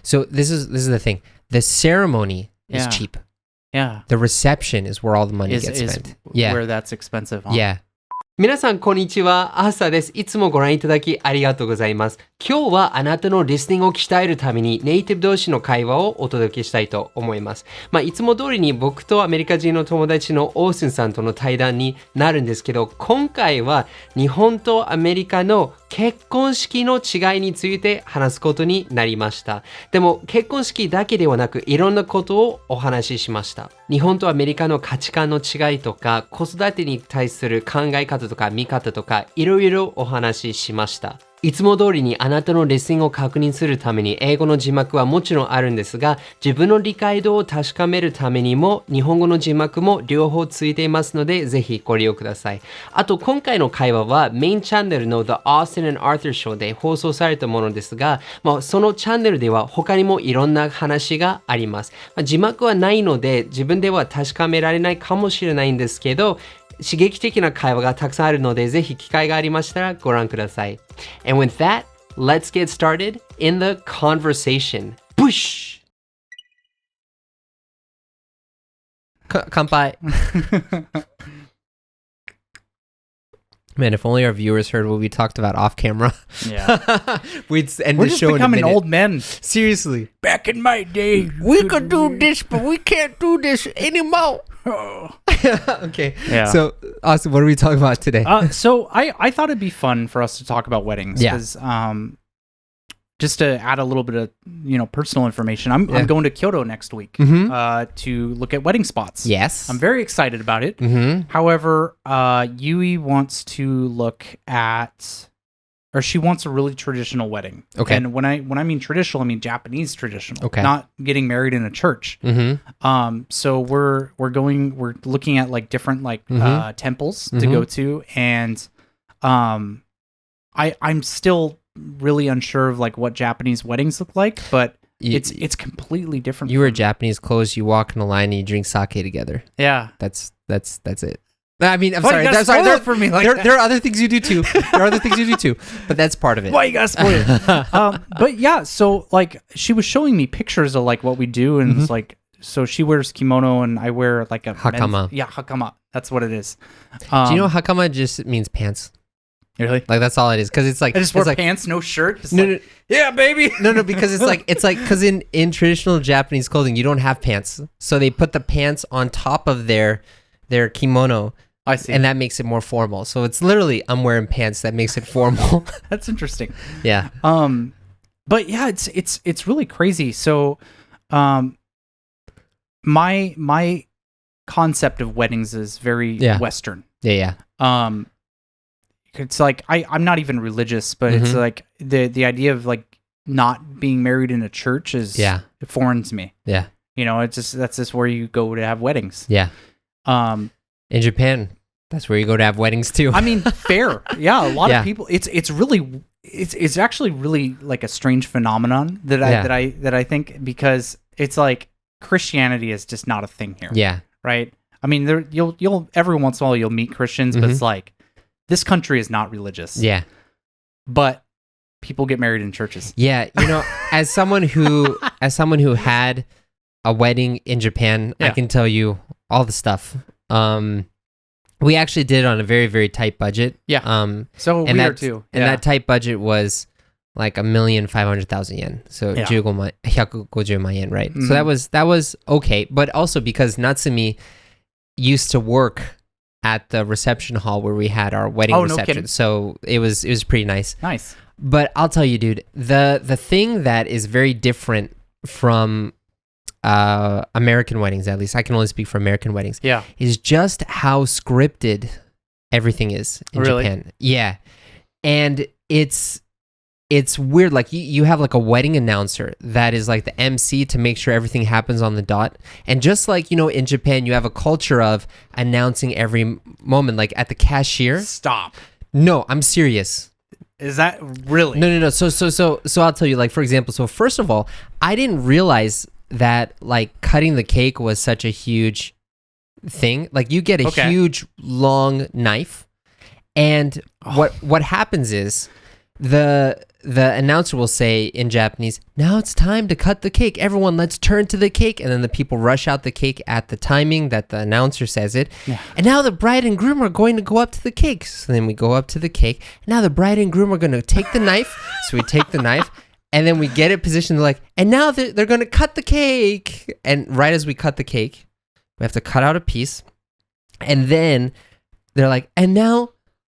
So this is the thing. The ceremony is cheap. Yeah. The reception is where all the money gets spent. Yeah. Where that's expensive. Huh? Yeah. 皆さんこんにちは、アーサーです。いつもご覧いただきありがとうございます。今日はあなたのリスニングを鍛えるためにネイティブ同士の会話をお届けしたいと思います。いつも通りに僕とアメリカ人の友達のオースンさんとの対談になるんですけど、今回は日本とアメリカの結婚式の違いについて話すことになりました。でも結婚式だけではなくいろんなことをお話ししました。日本とアメリカの価値観の違いとか子育てに対する考え方とか見方とかいろいろお話ししました。いつも通りにあなたのレッスンを確認するために英語の字幕はもちろんあるんですが、自分の理解度を確かめるためにも日本語の字幕も両方ついていますので、ぜひご利用ください。あと今回の会話はメインチャンネルの The Austin and Arthur Show で放送されたものですが、そのチャンネルでは他にもいろんな話があります。字幕はないので自分では確かめられないかもしれないんですけど、刺激的な会話がたくさんあるので、ぜひ機会がありましたらご覧ください。And with that, let's get started in the conversation. Push! 乾杯. Man, if only our viewers heard what we talked about off camera. Yeah. We'd end We're the just show in a becoming minute. old men. Seriously. Back in my day. We could do this, but we can't do this anymore. Okay. Yeah. So, Austin, what are we talking about today? So I thought it'd be fun for us to talk about weddings. Yeah. Because just to add a little bit of personal information, I'm going to Kyoto next week to look at wedding spots. Yes. I'm very excited about it. However, Yui wants to look at, or she wants a really traditional wedding. Okay. And when I mean traditional, I mean Japanese traditional. Okay. Not getting married in a church. So we're looking at like different temples to go to, and I'm still really unsure of like what Japanese weddings look like, but it's completely different. You wear Japanese clothes, you walk in a line, and you drink sake together. Yeah. That's it. I mean, I'm Why sorry. you gotta spoil it for me like that? There are other things you do too. But that's part of it. Why you gotta spoil it? But yeah, so like she was showing me pictures of like what we do, and it's like, so she wears kimono and I wear like a hakama. Hakama. That's what it is. Do you know hakama just means pants? Really? Like that's all it is, because it's like I just wear like, pants, no shirt. Just no, yeah, baby. No, because it's like because in traditional Japanese clothing you don't have pants, so they put the pants on top of their kimono. I see. And that makes it more formal. So it's literally I'm wearing pants that makes it formal. That's interesting. Yeah. But yeah, it's really crazy. So, my concept of weddings is very Western. Yeah. It's like I'm not even religious, but it's like the idea of like not being married in a church is foreign to me. Yeah. You know, it's just where you go to have weddings. Yeah. In Japan, that's where you go to have weddings too. I mean, fair. Yeah, a lot of people. It's actually really like a strange phenomenon that I think, because it's like Christianity is just not a thing here. Yeah. Right. I mean, you'll every once in a while you'll meet Christians, but it's like this country is not religious. Yeah. But people get married in churches. Yeah. You know, as someone who had a wedding in Japan, I can tell you all the stuff. We actually did it on a very, very tight budget. Yeah. So we are too. And that tight budget was like 1,500,000 yen. So 150万 yen, right? So that was okay. But also because Natsumi used to work at the reception hall where we had our wedding reception. So it was pretty nice. Nice. But I'll tell you, dude, the thing that is very different from American weddings, at least I can only speak for American weddings, is just how scripted everything is in Japan. Yeah. And it's weird. Like you have like a wedding announcer that is like the MC to make sure everything happens on the dot. And just like, you know, in Japan, you have a culture of announcing every moment, like at the cashier. Stop. No, I'm serious. Is that really? No. So I'll tell you, like, for example, so first of all, I didn't realize that like cutting the cake was such a huge thing. Like you get a huge long knife, and what happens is the announcer will say in Japanese, "Now it's time to cut the cake. Everyone, let's turn to the cake." And then the people rush out the cake at the timing that the announcer says it. Yeah. And now the bride and groom are going to go up to the cake. So then we go up to the cake. Now the bride and groom are going to take the knife. So we take the knife. And then we get it positioned like, and now they're going to cut the cake. And right as we cut the cake, we have to cut out a piece. And then they're like, and now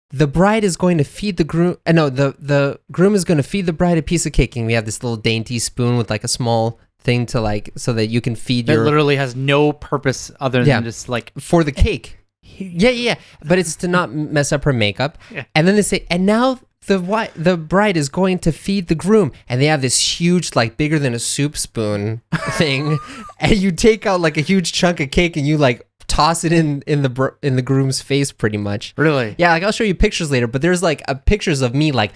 the bride is going to feed the groom. The groom is going to feed the bride a piece of cake. And we have this little dainty spoon with like a small thing to like, so that you can feed It literally has no purpose other than just like. For the cake. Yeah. But it's to not mess up her makeup. Yeah. And then they say, and now the bride is going to feed the groom. And they have this huge, like bigger than a soup spoon thing. And you take out like a huge chunk of cake and you like toss it in the groom's face pretty much. Really? Yeah, like I'll show you pictures later, but there's like pictures of me like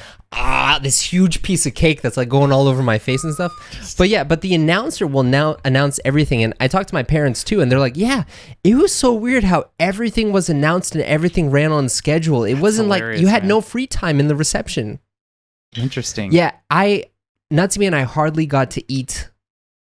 this huge piece of cake that's like going all over my face and stuff. But the announcer will now announce everything, and I talked to my parents too, and they're like, yeah, it was so weird how everything was announced and everything ran on schedule. It wasn't like you had no free time in the reception. Interesting. Yeah, Natsumi and I hardly got to eat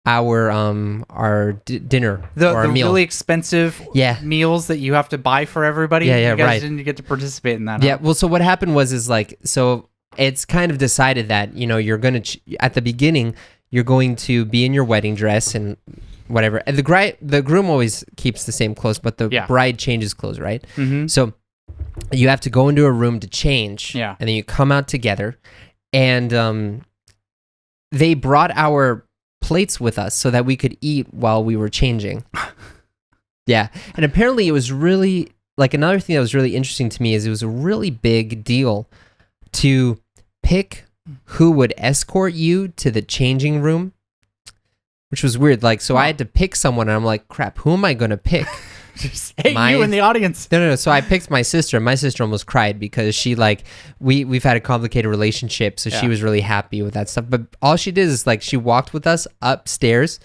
our dinner the or our meal. Really expensive meals that you have to buy for everybody. Yeah, you guys right. didn't get to participate in that. Yeah, huh? well, so what happened was like, so it's kind of decided that, you know, you're going to, at the beginning, you're going to be in your wedding dress and whatever. And the groom always keeps the same clothes, but the bride changes clothes, right? Mm-hmm. So you have to go into a room to change. Yeah. And then you come out together. And they brought our plates with us so that we could eat while we were changing. Yeah. And apparently it was really, like, another thing that was really interesting to me is it was a really big deal to pick who would escort you to the changing room, which was weird. Like, so I had to pick someone and I'm like, crap, who am I going to pick? Just you in the audience. No. So I picked my sister. My sister almost cried because she like we've had a complicated relationship, so she was really happy with that stuff. But all she did is like she walked with us upstairs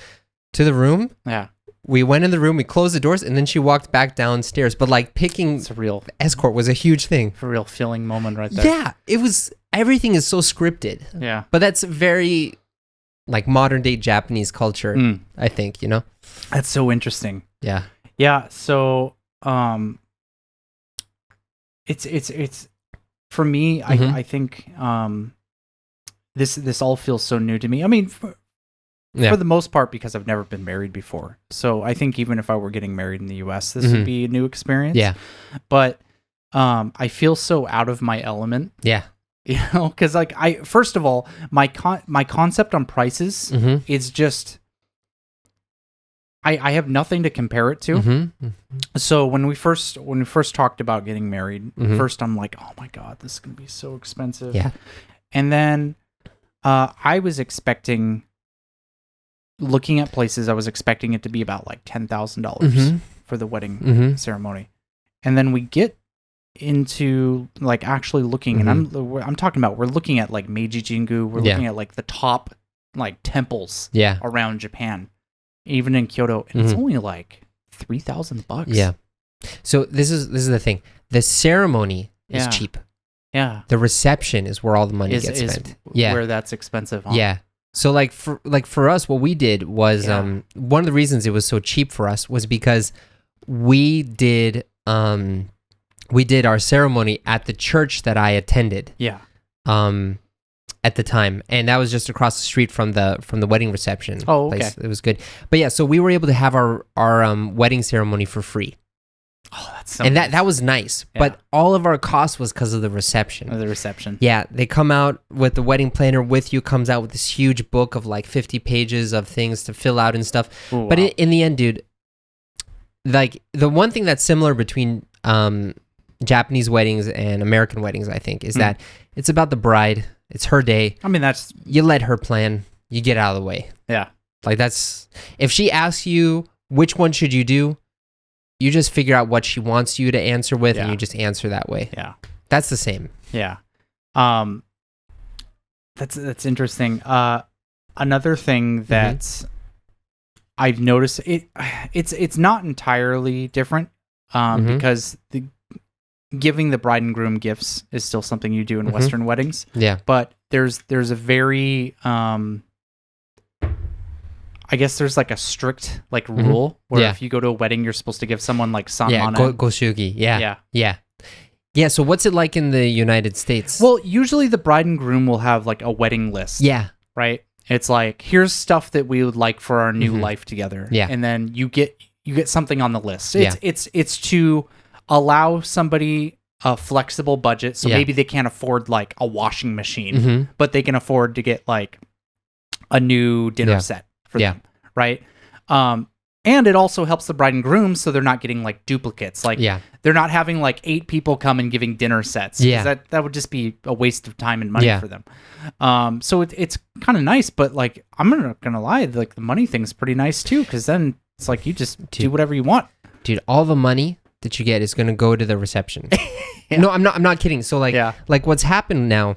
to the room. Yeah. We went in the room, we closed the doors, and then she walked back downstairs. But like picking the escort was a huge thing. A real feeling moment right there. Yeah, it was. Everything is so scripted. Yeah. But that's very like modern day Japanese culture, I think, you know? That's so interesting. Yeah. Yeah, so it's for me. I think this all feels so new to me. I mean, for the most part, because I've never been married before. So I think even if I were getting married in the U.S., this would be a new experience. Yeah, but I feel so out of my element. Yeah, you know, because like first of all, my concept on prices is just. I have nothing to compare it to. So when we first talked about getting married, first I'm like, oh my God, this is gonna be so expensive. Yeah. And then I was expecting, looking at places, I was expecting it to be about like $10,000 for the wedding ceremony. And then we get into like actually looking, and I'm talking about, we're looking at like Meiji Jingu, we're looking at like the top like temples around Japan. Even in Kyoto, and it's only like $3,000. Yeah. So this is the thing. The ceremony is cheap. Yeah. The reception is where all the money gets spent. Yeah. Where that's expensive. Huh? Yeah. So like for us, what we did was one of the reasons it was so cheap for us was because we did our ceremony at the church that I attended. Yeah. At the time, and that was just across the street from the wedding reception. Oh, okay. Place. It was good. But yeah, so we were able to have our wedding ceremony for free. Oh, that's so and nice. that was nice. Yeah. But all of our cost was because of the reception. Yeah, they come out with the wedding planner with you, comes out with this huge book of like 50 pages of things to fill out and stuff. Ooh, but wow. in the end, dude, like the one thing that's similar between Japanese weddings and American weddings, I think, is that it's about the bride. It's her day. I mean, you let her plan. You get out of the way. Yeah. Like that's, if she asks you which one should you do, you just figure out what she wants you to answer with, and you just answer that way. Yeah. That's the same. Yeah. That's interesting. Another thing that I've noticed, it's not entirely different, because giving the bride and groom gifts is still something you do in Western weddings. Yeah. But there's a very I guess there's like a strict like rule where if you go to a wedding, you're supposed to give someone like sanmana. Goshugi. Yeah. So what's it like in the United States? Well, usually the bride and groom will have like a wedding list. Yeah. Right. It's like, here's stuff that we would like for our new life together. Yeah. And then you get something on the list. It's to allow somebody a flexible budget. So maybe they can't afford like a washing machine, but they can afford to get like a new dinner set for them. Right. And it also helps the bride and groom so they're not getting like duplicates. Like they're not having like 8 people come and giving dinner sets. Yeah. That would just be a waste of time and money for them. So it's kind of nice, but like I'm not gonna lie, like the money thing's pretty nice too, because then it's like you just do whatever you want. Dude, all the money that you get is gonna go to the reception. No, I'm not kidding. So like what's happened now.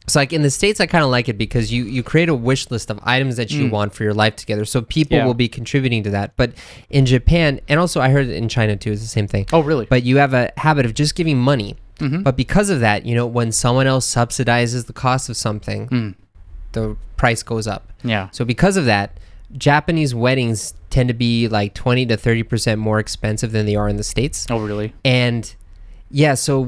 So like in the States, I kind of like it because you create a wish list of items that you want for your life together. So people will be contributing to that. But in Japan, and also I heard in China too, it's the same thing. Oh, really? But you have a habit of just giving money. But because of that, when someone else subsidizes the cost of something, the price goes up. Yeah. So because of that, Japanese weddings tend to be like 20 to 30% more expensive than they are in the States. Oh, really? And yeah, so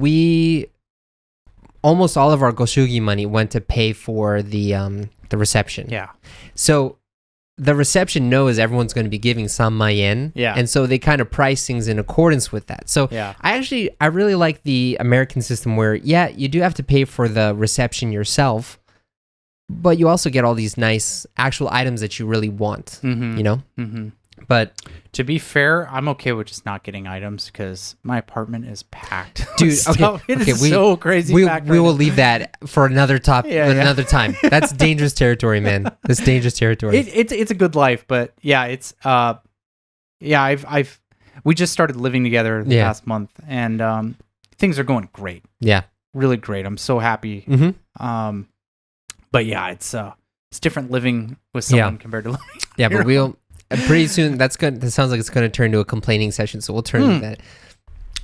almost all of our goshugi money went to pay for the reception. Yeah. So the reception knows everyone's going to be giving some yen. Yeah. And so they kind of price things in accordance with that. So I really like the American system where, you do have to pay for the reception yourself, but you also get all these nice actual items that you really want, But to be fair, I'm okay with just not getting items because my apartment is packed. Dude, it's so crazy. We will leave that for another another time. That's dangerous territory, man. That's dangerous territory. It's a good life, but it's we just started living together the past month, and things are going great. Yeah, really great. I'm so happy. But it's different living with someone compared to living. Yeah, but we'll. Pretty soon, that's good. That sounds like it's going to turn into a complaining session, so we'll turn to that.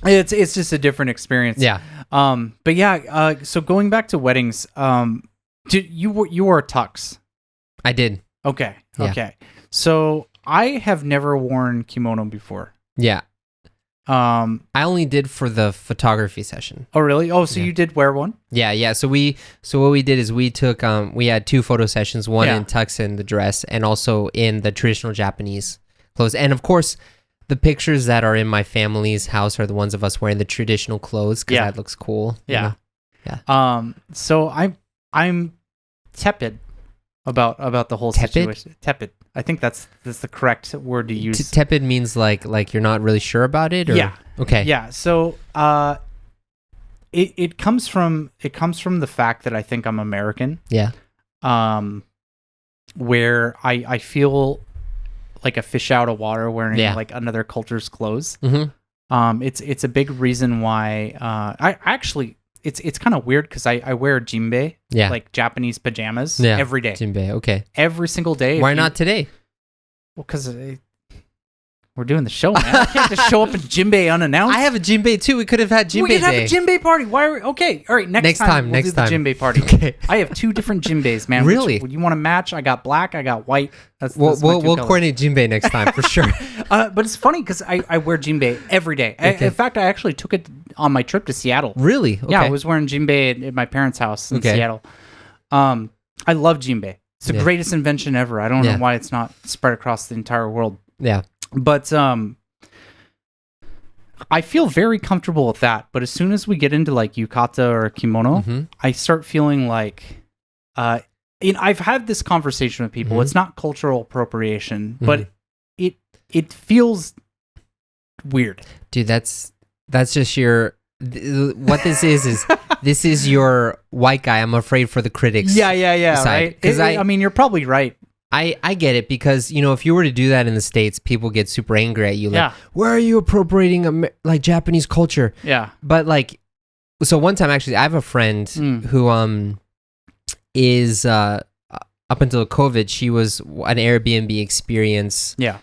It's just a different experience. Yeah. But so going back to weddings, you wore a tux? I did. Okay. Yeah. Okay. So I have never worn kimono before. Yeah. I only did for the photography session. Oh, really? Oh, so you did wear one? Yeah. So what we did is we took we had 2 photo sessions, one in tux and the dress, and also in the traditional Japanese clothes. And of course, the pictures that are in my family's house are the ones of us wearing the traditional clothes because that looks cool. Yeah. So I'm tepid about the whole situation. Tepid. I think that's the correct word to use. Tepid means like you're not really sure about it, or? Yeah. Okay. Yeah. So it comes from the fact that I think I'm American. Yeah. Where I feel like a fish out of water wearing like another culture's clothes. It's a big reason why I actually it's kind of weird because I wear jinbei, like Japanese pajamas, every day. Jinbei, okay. Every single day. Why not today? Well, because we're doing the show, man. I can't just show up in jinbei unannounced. I have a jinbei too. We could have had jinbei We could have a jinbei party. Why are we... Okay, all right, next time we'll do the jinbei party. Okay. I have 2 different jinbeis, man. Really? You want to match? I got black, I got white. We'll coordinate jinbei next time for sure. But it's funny because I wear jinbei every day. Okay. In fact, I actually took it on my trip to Seattle. Really? Okay. Yeah, I was wearing jinbei at my parents' house in Seattle. I love jinbei. It's the greatest invention ever. I don't know why it's not spread across the entire world. Yeah. But I feel very comfortable with that. But as soon as we get into like yukata or kimono, I start feeling like I've had this conversation with people. It's not cultural appropriation, but it feels weird. Dude, that's just your what this is this is your white guy. I'm afraid for the critics. Yeah. Right. Because I mean, you're probably right. I get it because if you were to do that in the States, people get super angry at you. Like, where are you appropriating like Japanese culture? Yeah. But like, so one time actually, I have a friend who is up until COVID, she was an Airbnb experience. Yeah.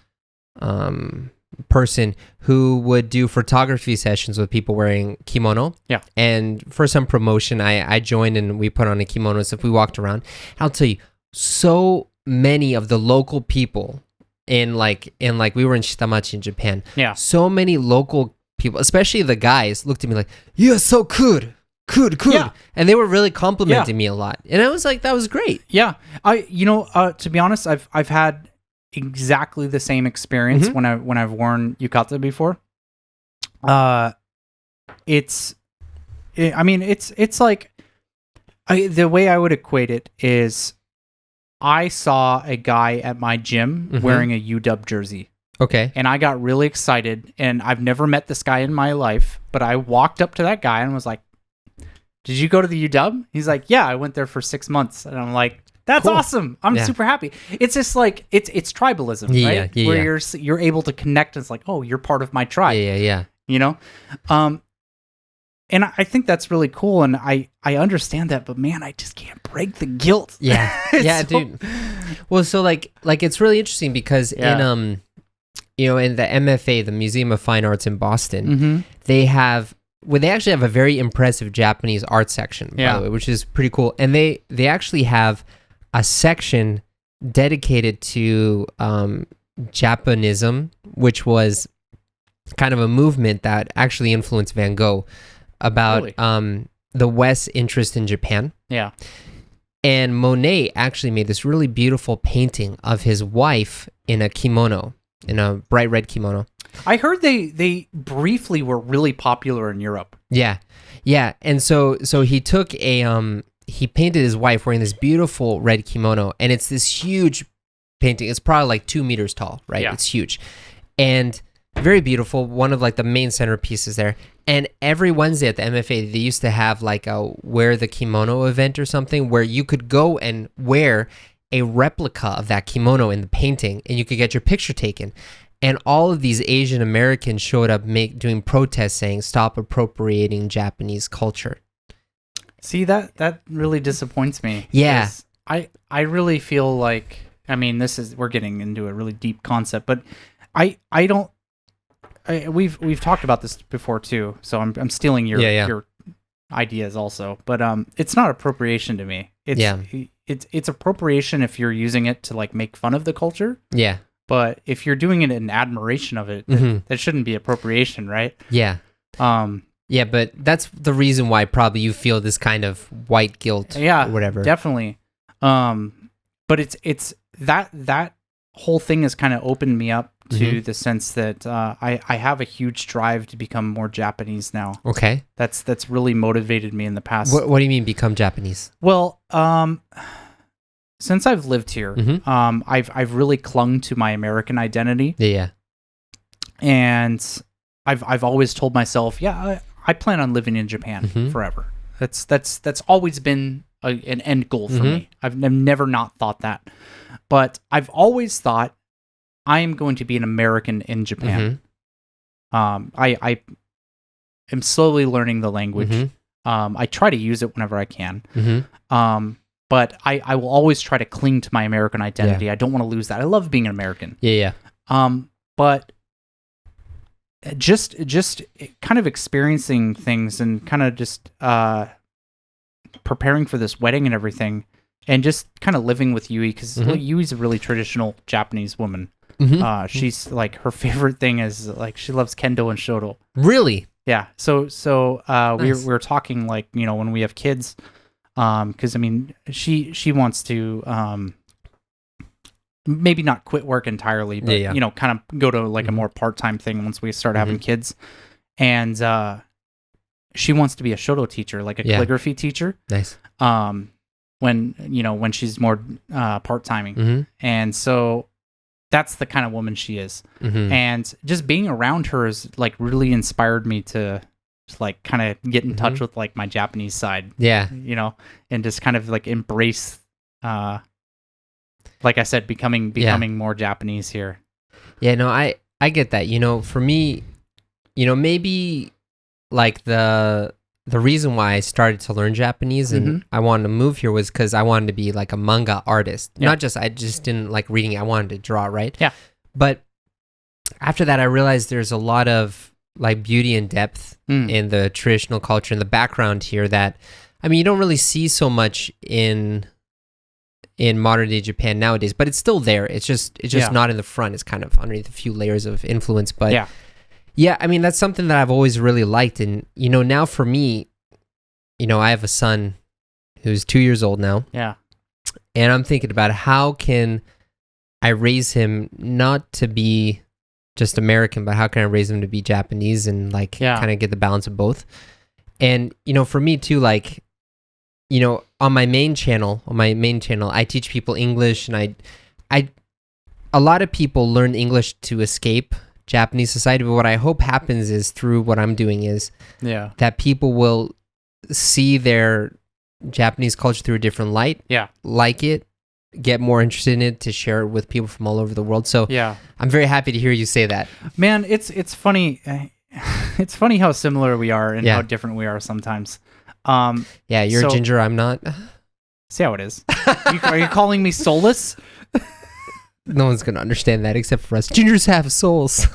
person who would do photography sessions with people wearing kimono. Yeah. And for some promotion, I joined and we put on a kimono. So if we walked around, I'll tell you, so many of the local people in like we were in Shitamachi in Japan. Yeah. So many local people, especially the guys, looked at me like, "You're so good." Yeah. And they were really complimenting me a lot. And I was like, that was great. Yeah. To be honest, I've had exactly the same experience when I've worn yukata before. It's like the way I would equate it is I saw a guy at my gym wearing a UW jersey. Okay. And I got really excited, and I've never met this guy in my life, but I walked up to that guy and was like, "Did you go to the UW?" He's like, "Yeah, I went there for 6 months." And I'm like, "That's awesome. I'm super happy." It's just like it's tribalism, right? Where you're able to connect. And it's like, "Oh, you're part of my tribe." Yeah. You know? And I think that's really cool, and I understand that, but man, I just can't break the guilt. Yeah. Yeah, dude. Well, so like it's really interesting because in in the MFA, the Museum of Fine Arts in Boston, they actually have a very impressive Japanese art section, by the way, which is pretty cool. And they actually have a section dedicated to Japanism, which was kind of a movement that actually influenced Van Gogh about the West's interest in Japan. Yeah. And Monet actually made this really beautiful painting of his wife in a kimono, in a bright red kimono. I heard they briefly were really popular in Europe. Yeah. And so he took he painted his wife wearing this beautiful red kimono, and it's this huge painting. It's probably like 2 meters tall, right? Yeah. It's huge. And very beautiful, one of like the main centerpieces there. And every Wednesday at the MFA, they used to have like a wear the kimono event or something where you could go and wear a replica of that kimono in the painting, and you could get your picture taken. And all of these Asian Americans showed up doing protests saying, "Stop appropriating Japanese culture." See, that really disappoints me. Yeah. I really feel like, I mean, we're getting into a really deep concept, but we've talked about this before too, so I'm stealing your ideas also, but it's not appropriation to me. It's appropriation if you're using it to like make fun of the culture. Yeah. But if you're doing it in admiration of it, that shouldn't be appropriation, right? Yeah. Yeah, but that's the reason why probably you feel this kind of white guilt or whatever. Definitely. But it's that whole thing has kind of opened me up to the sense that I have a huge drive to become more Japanese now. Okay. That's really motivated me in the past. What do you mean become Japanese? Well, since I've lived here, I've really clung to my American identity. Yeah. And I've always told myself, I plan on living in Japan forever. That's always been an end goal for me. I've never not thought that. But I've always thought I am going to be an American in Japan. I am slowly learning the language. I try to use it whenever I can. But I will always try to cling to my American identity. I don't want to lose that. I love being an American. Yeah. But just kind of experiencing things and kind of just preparing for this wedding and everything, and just kind of living with Yui, because Yui's a really traditional Japanese woman. She's like, her favorite thing is like, she loves kendo and shodo. Really? Yeah. So Nice. we're talking like, when we have kids, because I mean, she wants to maybe not quit work entirely, but kind of go to like a more part-time thing once we start having kids. And she wants to be a shodo teacher, like a calligraphy teacher. Nice. When she's more part-timing. And so that's the kind of woman she is. And just being around her is like really inspired me to just like kind of get in touch with like my Japanese side. Yeah. And just kind of like embrace like I said, becoming more Japanese here. Yeah, no, I get that. For me, maybe like the reason why I started to learn Japanese and I wanted to move here was because I wanted to be like a manga artist. I just didn't like reading it. I wanted to draw, right? Yeah. But after that, I realized there's a lot of like beauty and depth in the traditional culture and the background here that, I mean, you don't really see so much in modern day Japan nowadays, but it's still there. It's just not in the front. It's kind of underneath a few layers of influence. But yeah, I mean, that's something that I've always really liked. And, you know, now for me, you know, I have a son who's 2 years old now. Yeah. And I'm thinking about how can I raise him not to be just American, but how can I raise him to be Japanese and like kind of get the balance of both? And, you know, for me too, like, you know, on my main channel, I teach people English, and a lot of people learn English to escape Japanese society. But what I hope happens is through what I'm doing is that people will see their Japanese culture through a different light, like it, get more interested in it, to share it with people from all over the world. So I'm very happy to hear you say that. Man, it's funny. It's funny how similar we are and how different we are sometimes. You're ginger, I'm not. See how it is. Are you calling me soulless? No one's gonna understand that except for us. Gingers have souls.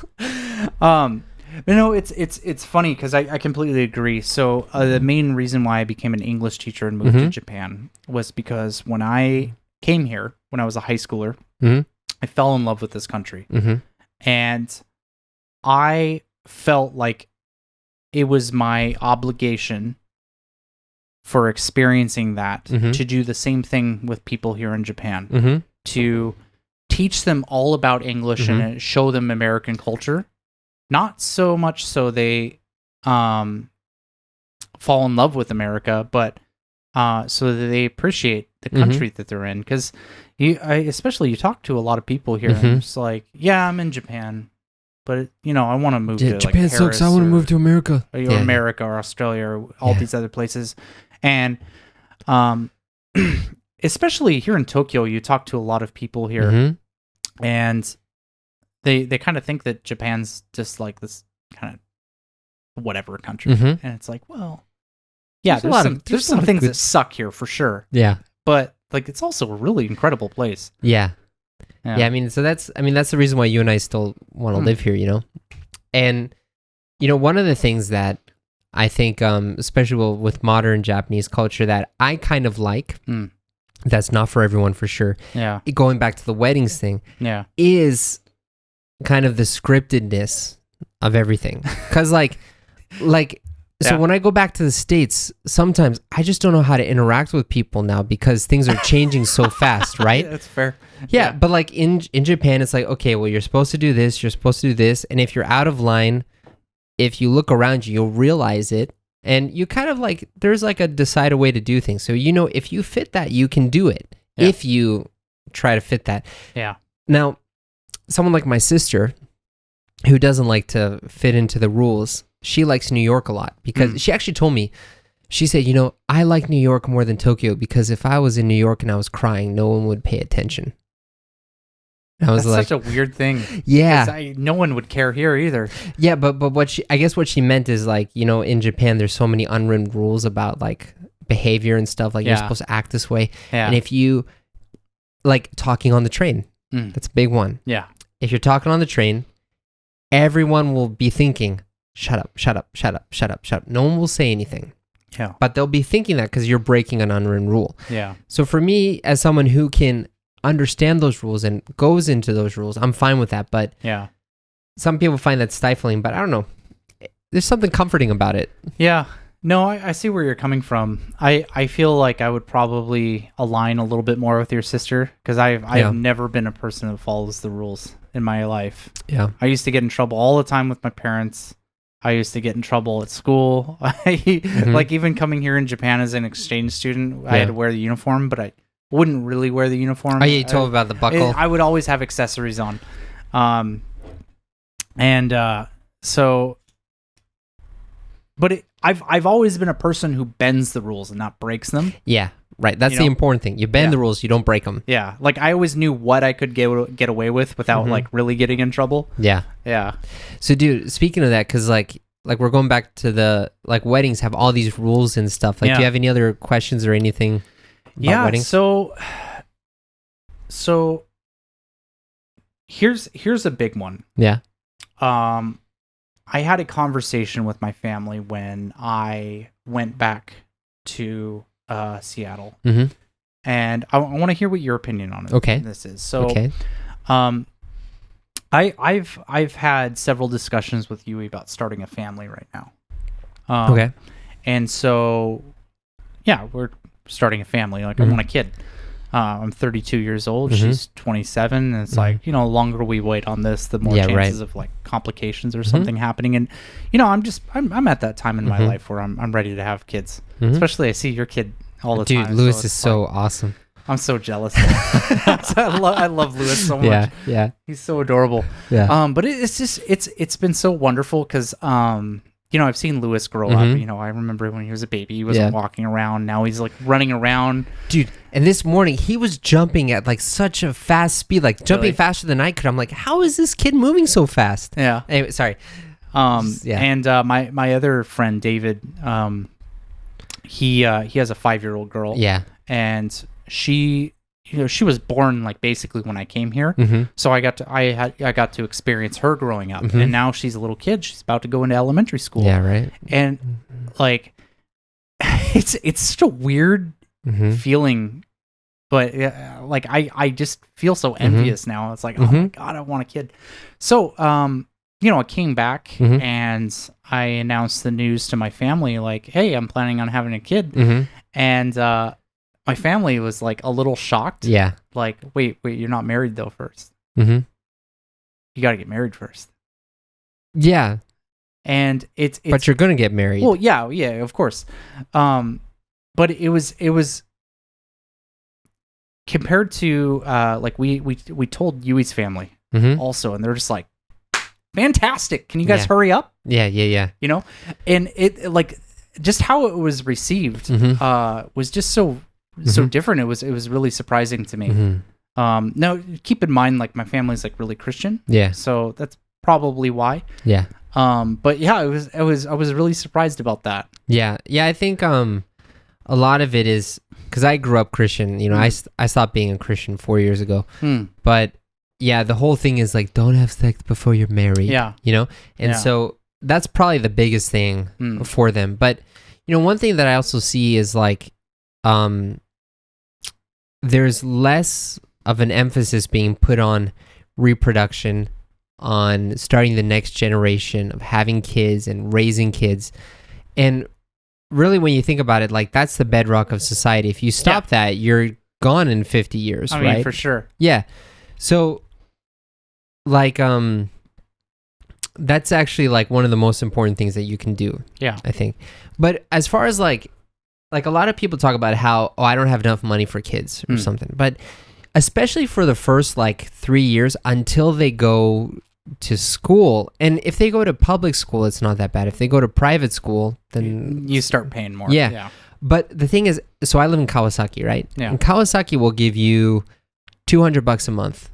But no, it's funny because I completely agree. So the main reason why I became an English teacher and moved to Japan was because when I came here, when I was a high schooler, I fell in love with this country. And I felt like it was my obligation for experiencing that to do the same thing with people here in Japan, to teach them all about English and show them American culture. Not so much so they fall in love with America, but so that they appreciate the country that they're in. Because especially you talk to a lot of people here, and it's like, yeah, I'm in Japan, but you know, I want to move to Japan like sucks. Paris, I want to move to America, or America or Australia or all these other places. And especially here in Tokyo, you talk to a lot of people here, and they kind of think that Japan's just like this kind of whatever country, and it's like, well, yeah, there's some things that suck here for sure. Yeah, but like it's also a really incredible place. Yeah. I mean, so that's the reason why you and I still want to live here, you know. And you know, one of the things that I think, especially with modern Japanese culture, that I kind of like, that's not for everyone for sure. Yeah, going back to the weddings thing. Yeah, is kind of the scriptedness of everything. Because so when I go back to the States, sometimes I just don't know how to interact with people now because things are changing so fast, right? That's fair. Yeah, but like in Japan, it's like, okay, well, you're supposed to do this, you're supposed to do this, and if you're out of line, if you look around you, you'll realize it, and you kind of like, there's like a decided way to do things. So, you know, if you fit that, you can do it. If you try to fit that. Yeah. Now, someone like my sister, who doesn't like to fit into the rules, she likes New York a lot because she actually told me, she said, you know, I like New York more than Tokyo because if I was in New York and I was crying, no one would pay attention. And I was That's such a weird thing. Yeah. No one would care here either. Yeah, but what she meant is like, you know, in Japan, there's so many unwritten rules about like behavior and stuff. Like you're supposed to act this way. Yeah. And if you like talking on the train, that's a big one. Yeah. If you're talking on the train, everyone will be thinking, shut up, shut up, shut up, shut up, shut up. No one will say anything. Yeah. But they'll be thinking that because you're breaking an unwritten rule. Yeah. So for me, as someone who can understand those rules and goes into those rules, I'm fine with that. But some people find that stifling, but I don't know. There's something comforting about it. Yeah. No, I see where you're coming from. I feel like I would probably align a little bit more with your sister because I've never been a person that follows the rules in my life. Yeah. I used to get in trouble all the time with my parents. I used to get in trouble at school. Like even coming here in Japan as an exchange student, I had to wear the uniform, but I wouldn't really wear the uniform. Oh yeah, you told about the buckle. I would always have accessories on. But I've always been a person who bends the rules and not breaks them. Yeah, right. That's the important thing. You bend the rules, you don't break them. Yeah, like I always knew what I could get away with without like really getting in trouble. Yeah, yeah. So, dude, speaking of that, because like we're going back to the like weddings have all these rules and stuff. Like, do you have any other questions or anything about weddings? So here's a big one. Yeah. I had a conversation with my family when I went back to Seattle, and I want to hear what your opinion on it. Okay. This is so. Okay. I've had several discussions with Yui about starting a family right now. Okay. And so, yeah, we're starting a family. Like I want a kid. I'm 32 years old. She's 27. And it's like, the longer we wait on this, the more chances of like complications or something happening. And, I'm at that time in my life where I'm ready to have kids. Especially I see your kid all the time. Dude, Lewis is so awesome. I'm so jealous. I love Lewis so much. Yeah. He's so adorable. Yeah. But it's been so wonderful because, I've seen Lewis grow up. I remember when he was a baby, he wasn't walking around. Now he's like running around. Dude, and this morning he was jumping at like such a fast speed, like jumping faster than I could. I'm like, how is this kid moving so fast? Yeah. Anyway, sorry. And my other friend David, he has a 5-year-old girl. Yeah. And she was born like basically when I came here. So I got to experience her growing up. And now she's a little kid. She's about to go into elementary school. Yeah, right. And like it's such a weird feeling, but like I just feel so envious now. It's like, oh my God, I want a kid. So I came back and I announced the news to my family, like, hey, I'm planning on having a kid. And my family was like a little shocked. Yeah. Like, wait, you're not married though first. You got to get married first. Yeah. And it's but you're going to get married. Well, yeah, of course. But it was compared to like we told Yui's family also, and they're just like, fantastic. Can you guys hurry up? Yeah. And it like just how it was received was just so different. It was really surprising to me. Now keep in mind, like my family's like really Christian. Yeah. So that's probably why. Yeah. But yeah, I was really surprised about that. Yeah. I think a lot of it is because I grew up Christian. I stopped being a Christian 4 years ago. But yeah, the whole thing is like, don't have sex before you're married. Yeah. And so that's probably the biggest thing for them. But one thing that I also see is like, there's less of an emphasis being put on reproduction, on starting the next generation of having kids and raising kids. And really, when you think about it, like that's the bedrock of society. If you stop that, you're gone in 50 years, I right? mean, for sure. Yeah. So like, that's actually like one of the most important things that you can do. Yeah. I think. But as far as like a lot of people talk about how, I don't have enough money for kids or something. But especially for the first like 3 years until they go to school. And if they go to public school, it's not that bad. If they go to private school, then you start paying more. Yeah. But the thing is, so I live in Kawasaki, right? Yeah. And Kawasaki will give you $200 a month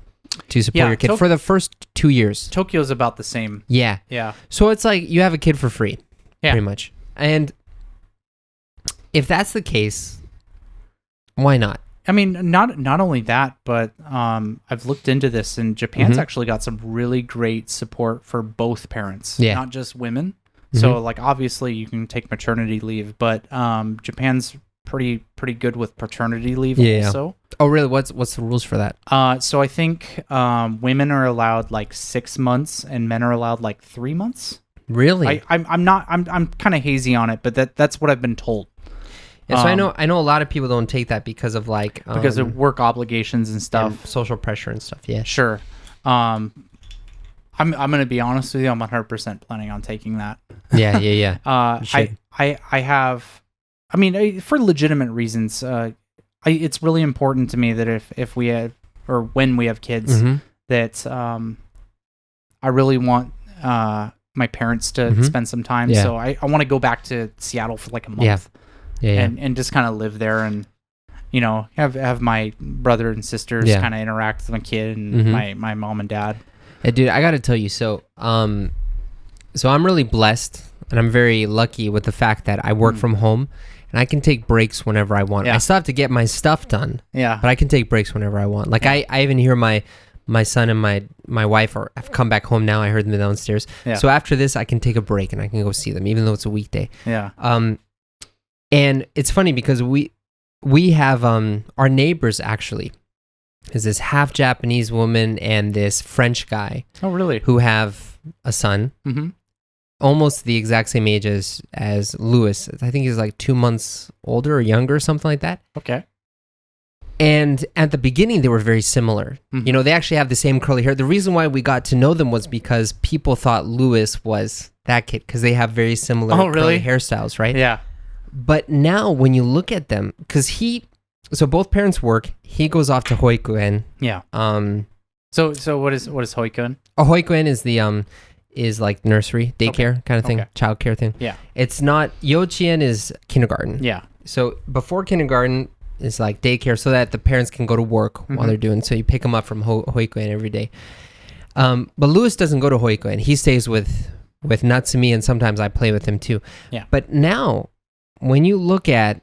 to support your kid for the first 2 years. Tokyo's about the same. Yeah. Yeah. So it's like you have a kid for free, pretty much. And if that's the case, why not? I mean, not only that, but I've looked into this, and Japan's actually got some really great support for both parents, not just women. So, like, obviously, you can take maternity leave, but Japan's pretty good with paternity leave also. Oh, really? What's the rules for that? So I think women are allowed like 6 months, and men are allowed like 3 months. Really? I'm kind of hazy on it, but that's what I've been told. Yeah, so I know a lot of people don't take that because of like because of work obligations and stuff, and social pressure and stuff. Yeah, sure. I'm gonna be honest with you. I'm 100% planning on taking that. Yeah. I have. I mean, for legitimate reasons. It's really important to me that if we have or when we have kids, that I really want my parents to spend some time. Yeah. So I want to go back to Seattle for like a month. Yeah. And just kind of live there and, have my brother and sisters kind of interact with my kid and my mom and dad. Yeah, dude, I got to tell you, so I'm really blessed and I'm very lucky with the fact that I work from home and I can take breaks whenever I want. I still have to get my stuff done. Yeah. But I can take breaks whenever I want. Like I even hear my my son and my wife have come back home now. I heard them downstairs. Yeah. So after this, I can take a break and I can go see them, even though it's a weekday. Yeah. And it's funny because we have our neighbors actually is this half Japanese woman and this French guy. Oh, really? Who have a son, almost the exact same age as Lewis. I think he's like 2 months older or younger, something like that. Okay. And at the beginning, they were very similar. You know, they actually have the same curly hair. The reason why we got to know them was because people thought Lewis was that kid because they have very similar curly hairstyles, right? Yeah. But now when you look at them, because so both parents work, he goes off to Hoikuen. Yeah. So what is Hoikuen? A Hoikuen is like nursery, daycare kind of thing, childcare thing. Yeah. It's not, Yochien is kindergarten. Yeah. So before kindergarten is like daycare so that the parents can go to work while they're doing, so you pick them up from Hoikuen every day. But Lewis doesn't go to Hoikuen. He stays with Natsumi and sometimes I play with him too. Yeah. But now when you look at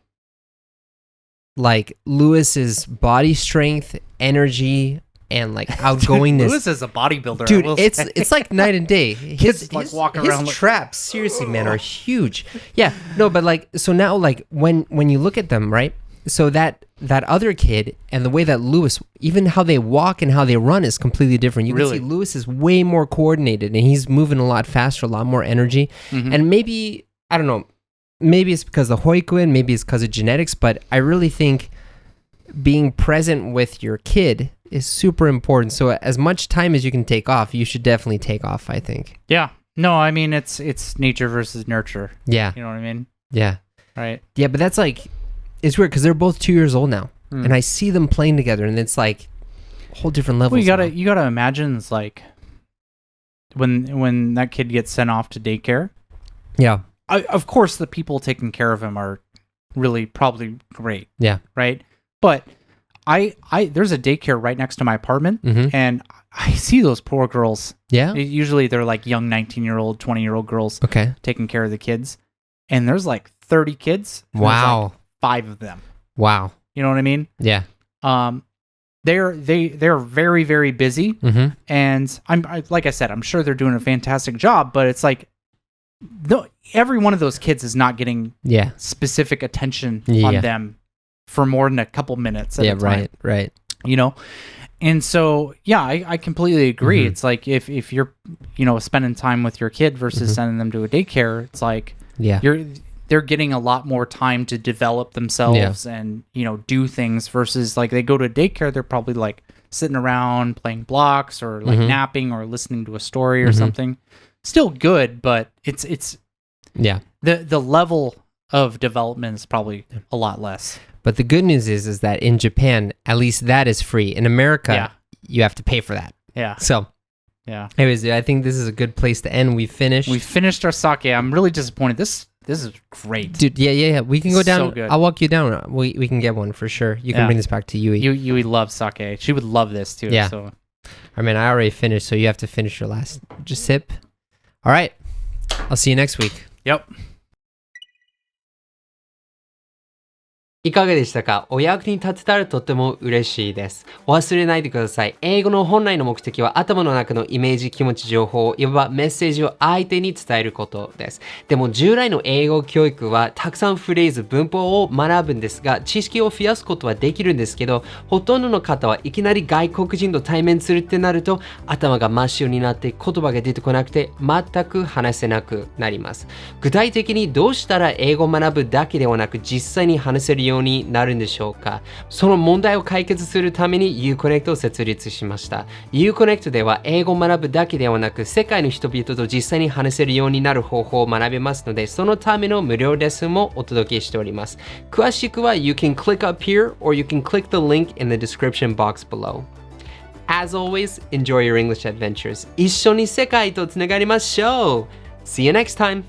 like Lewis's body strength, energy, and like outgoingness. Dude, Lewis is a bodybuilder. Dude, it's like night and day. His like walking around. His traps, seriously, man, are huge. Yeah, no, but like, so now like when you look at them, right? So that other kid and the way that Lewis, even how they walk and how they run is completely different. You can see Lewis is way more coordinated and he's moving a lot faster, a lot more energy. And maybe, I don't know, maybe it's because of Hoikuen, maybe it's because of genetics, but I really think being present with your kid is super important. So as much time as you can take off, you should definitely take off, I think. Yeah. No, I mean, it's nature versus nurture. Yeah. You know what I mean? Yeah. Right. Yeah, but that's like, it's weird because they're both 2 years old now. And I see them playing together and it's like a whole different level. Well, you gotta imagine it's like when that kid gets sent off to daycare. Yeah. Of course, the people taking care of him are really probably great. Yeah. Right. But I there's a daycare right next to my apartment, and I see those poor girls. Yeah. Usually they're like young 19-year-old, 20-year-old girls. Okay. Taking care of the kids, and there's like 30 kids. Wow. Like 5 of them. Wow. You know what I mean? Yeah. They're very, very busy, and like I said, I'm sure they're doing a fantastic job. But it's like, every one of those kids is not getting specific attention on them for more than a couple minutes at a time. Right. You know? And so, yeah, I completely agree. It's like if you're, spending time with your kid versus sending them to a daycare, it's like they're getting a lot more time to develop themselves and, do things versus like they go to daycare, they're probably like sitting around playing blocks or like napping or listening to a story or something. Still good, but it's the level of development is probably a lot less. But the good news is that in Japan, at least that is free. In America, you have to pay for that. Yeah. So, anyways, I think this is a good place to end. We finished our sake. I'm really disappointed. This is great. Dude, yeah. We can go down. So good. I'll walk you down. We can get one for sure. You can bring this back to Yui. Yui loves sake. She would love this too. Yeah. So. I mean, I already finished, so you have to finish your last just sip. All right. I'll see you next week. Yep. いかがでしたか？お役に立てたらとっても嬉しいです。お忘れないでください。英語の本来の目的は頭の中のイメージ、気持ち、情報、いわばメッセージを相手に伝えることです。でも従来の英語教育はたくさんフレーズ、文法を学ぶんですが、知識を増やすことはできるんですけど、ほとんどの方はいきなり外国人と対面するってなると、頭が真っ白になって言葉が出てこなくて全く話せなくなります。具体的にどうしたら英語を学ぶだけではなく実際に話せるようになるんでしょうか。その問題を解決するために IU-Connect を設立しました。IU-Connect では英語を学ぶだけではなく世界の人々と実際に話せるようになる方法を学べますので、そのための無料レッスンもお届けしております。詳しくは You can click up here or you can click the link in the description box below. As always, enjoy your English adventures. 一緒に世界とつながりましょう。See you next time!